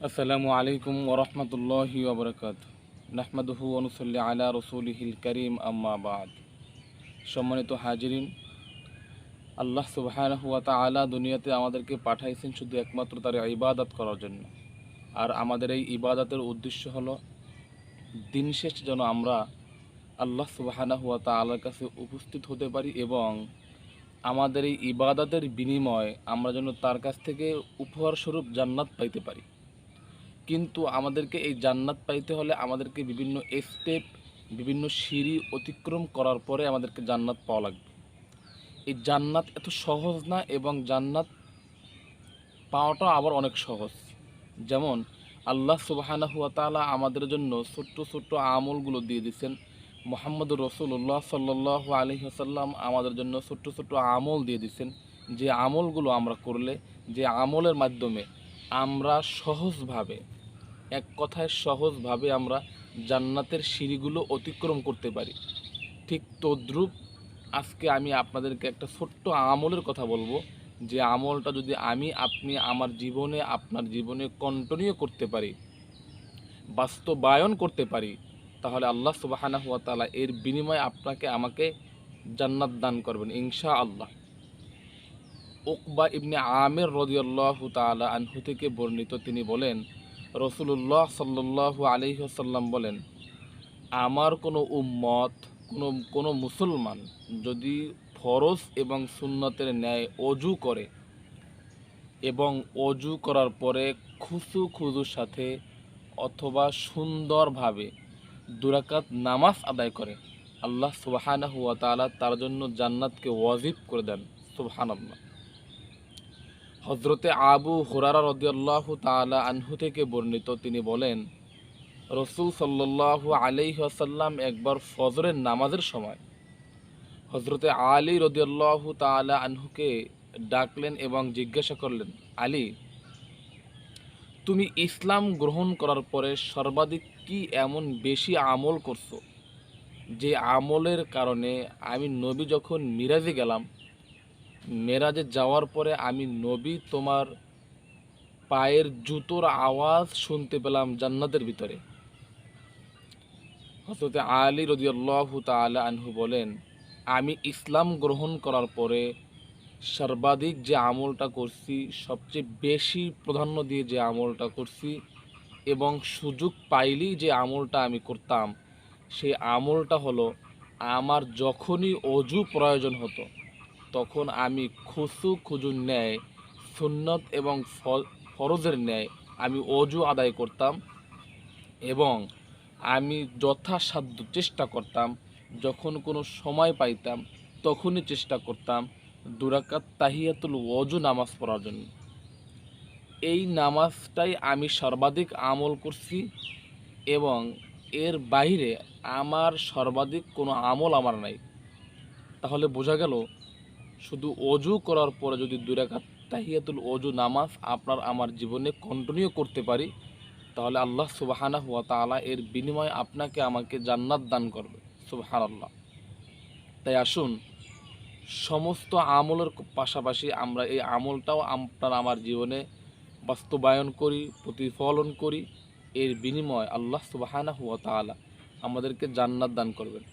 আসসালামু আলাইকুম ওরহমতুল্লাহি ওবরাকাতুহু। নাহমাদুহু ওয়া নুসাল্লি আলা রাসূলিহিল কারীম, আম্মা বাদ। সম্মানিত হাজিরিন, আল্লাহ সুবহানাহু ওয়া তাআলা দুনিয়াতে আমাদেরকে পাঠাইছেন শুধু একমাত্র তার ইবাদত করার জন্য। আর আমাদের এই ইবাদতের উদ্দেশ্য হলো দিন শেষ যেন আমরা আল্লাহ সুবহানাহু ওয়া তাআলার কাছে উপস্থিত হতে পারি এবং আমাদের এই ইবাদতের বিনিময়ে আমরা যেন তার কাছ থেকে উপহার স্বরূপ জান্নাত পাইতে পারি। কিন্তু আমাদেরকে এই জান্নাত পাইতে হলে আমাদেরকে বিভিন্ন স্টেপ, বিভিন্ন সিঁড়ি অতিক্রম করার পরে আমাদেরকে জান্নাত পাওয়া লাগবে। এই জান্নাত এত সহজ না এবং জান্নাত পাওয়াটা আবার অনেক সহজ। যেমন আল্লাহ সুবহানাহু ওয়া তাআলা আমাদের জন্য ছোট্ট ছোট্ট আমলগুলো দিয়ে দিয়েছেন। মুহাম্মদুর রাসূলুল্লাহ সাল্লাল্লাহু আলাইহি ওয়াসাল্লাম আমাদের জন্য ছোট্ট ছোট্ট আমল দিয়ে দিয়েছেন, যে আমলগুলো আমরা করলে, যে আমলের মাধ্যমে আমরা সহজভাবে, এক কথায় সহজভাবে আমরা জান্নাতের সিঁড়িগুলো অতিক্রম করতে পারি। ঠিক তদ্রূপ আজকে আমি আপনাদেরকে একটা ছোট্ট আমলের কথা বলবো, যে আমলটা যদি আপনি আমার জীবনে, আপনার জীবনে কন্টিনিউ করতে পারি, বাস্তবায়ন করতে পারি, তাহলে আল্লাহ সুবহানাহু ওয়া তাআলা এর বিনিময়ে আপনাকে আমাকে জান্নাত দান করবেন ইনশাআল্লাহ। উকবা ইবনে আমির রাদিয়াল্লাহু তাআলা আনহু থেকে বর্ণিত, তিনি বলেন, রাসূলুল্লাহ সাল্লাল্লাহু আলাইহি ওয়াসাল্লাম বলেন, আমার কোনো উম্মত, কোনো মুসলমান যদি ফরজ এবং সুন্নতের ন্যায় অজু করে এবং অজু করার পরে খুজুর সাথে অথবা সুন্দরভাবে 2 রাকাত নামাজ আদায় করে, আল্লাহ সুবহানাহু ওয়া তাআলা তার জন্য জান্নাতকে ওয়াজিব করে দেন। সুবহানাল্লাহ। হযরতে আবু হুরায়রা রাদিয়াল্লাহু তাআলা আনহু থেকে বর্ণিত, তিনি বলেন, রাসূল সাল্লাল্লাহু আলাইহি ওয়াসাল্লাম একবার ফজরের নামাজের সময় হযরতে আলী রাদিয়াল্লাহু তাআলা আনহুকে ডাকলেন এবং জিজ্ঞাসা করলেন, আলী, তুমি ইসলাম গ্রহণ করার পরে সর্বাধিক কি এমন বেশি আমল করছো, যে আমলের কারণে আমি নবী যখন মিরাজে গেলাম, মেরাজে যাওয়ার পরে আমি নবী তোমার পায়ের জুতোর আওয়াজ শুনতে পেলাম জান্নাতের ভিতরে? হযরতে আলী রাদিয়াল্লাহু তাআলা আনহু বলেন, আমি ইসলাম গ্রহণ করার পরে সর্বাধিক যে আমলটা করছি, সবচেয়ে বেশি প্রাধান্য দিয়ে যে আমলটা করছি এবং সুযোগ পাইলেই যে আমলটা আমি করতাম, সেই আমলটা হলো, আমার যখনই অজু প্রয়োজন হতো তখন আমি খুজুর ন্যায়, সুন্নত এবং ফরজের ন্যায় আমি অজু আদায় করতাম এবং আমি যথাসাধ্য চেষ্টা করতাম, যখন কোনো সময় পাইতাম তখনই চেষ্টা করতাম 2 রাকাত তাহিয়াতুল ওযু নামাজ পড়ার জন্য। এই নামাজটাই আমি সর্বাধিক আমল করছি এবং এর বাইরে আমার সর্বাধিক কোনো আমল আমার নাই। তাহলে বোঝা গেল, শুধু অজু করার পরে যদি 2 রাকাত তাহিয়াতুল ওযু নামাজ আপনার আমার জীবনে কন্টিনিউ করতে পারি, তাহলে আল্লাহ সুবহানাহু ওয়া তাআলা এর বিনিময়ে আপনাকে আমাকে জান্নাত দান করবে। সুবহানাল্লাহ। তাই আসুন, সমস্ত আমলের পাশাপাশি আমরা এই আমলটাও আপনার আমার জীবনে বাস্তবায়ন করি, প্রতিফলন করি। এর বিনিময়ে আল্লাহ সুবহানাহু ওয়া তাআলা আমাদেরকে জান্নাত দান করবেন।